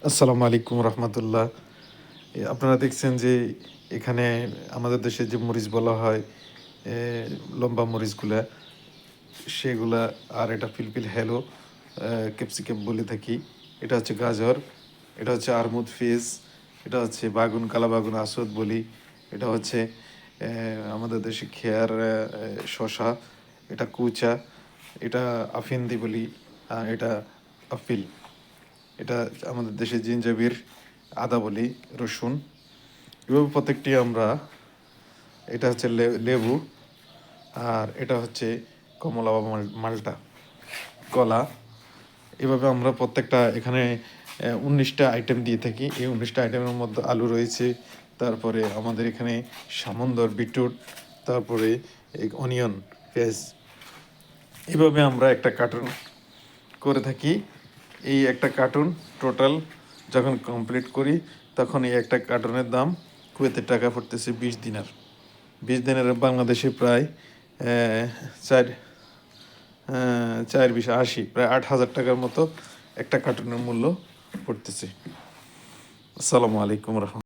আসসালামু আলাইকুম রহমতুল্লাহ। আপনারা দেখছেন যে এখানে আমাদের দেশে যে মরিচ বলা হয়, এ, লম্বা মরিচগুলা, সেগুলা, আর এটা ফিলফিল হ্যালো, ক্যাপসিকাম বলে থাকি। এটা হচ্ছে গাজর, এটা হচ্ছে আরমুদ ফিজ, এটা হচ্ছে বাগুন, কালা বাগুন আসদ বলি। এটা হচ্ছে আমাদের দেশে খেয়ার শশা, এটা কুচা, এটা আফিন্দি বলি, আর এটা আপিল, এটা আমাদের দেশে জিঞ্জাবির, আদা বলি, রসুন। এভাবে প্রত্যেকটি আমরা, এটা হচ্ছে লেবু, আর এটা হচ্ছে কমলা বা মালটা, কলা। এভাবে আমরা প্রত্যেকটা এখানে 19টা আইটেম দিয়ে থাকি। এই 19টা আইটেমের মধ্যে আলু রয়েছে, তারপরে আমাদের এখানে সামন্দর, বিটরুট, তারপরে এই অনিয়ন, পেঁয়াজ। এভাবে আমরা একটা কার্টুন করে থাকি। এই একটা কার্টুন টোটাল যখন কমপ্লিট করি, তখন এই একটা কার্টুনের দাম কুয়েতের টাকা পড়তেছে 20 দিনার। 20 দিনের বাংলাদেশে প্রায় চার 4 20 80, প্রায় 8,000 টাকার মতো একটা কার্টুনের মূল্য পড়তেছে। আসসালামু আলাইকুম রহমতুল্লাহ।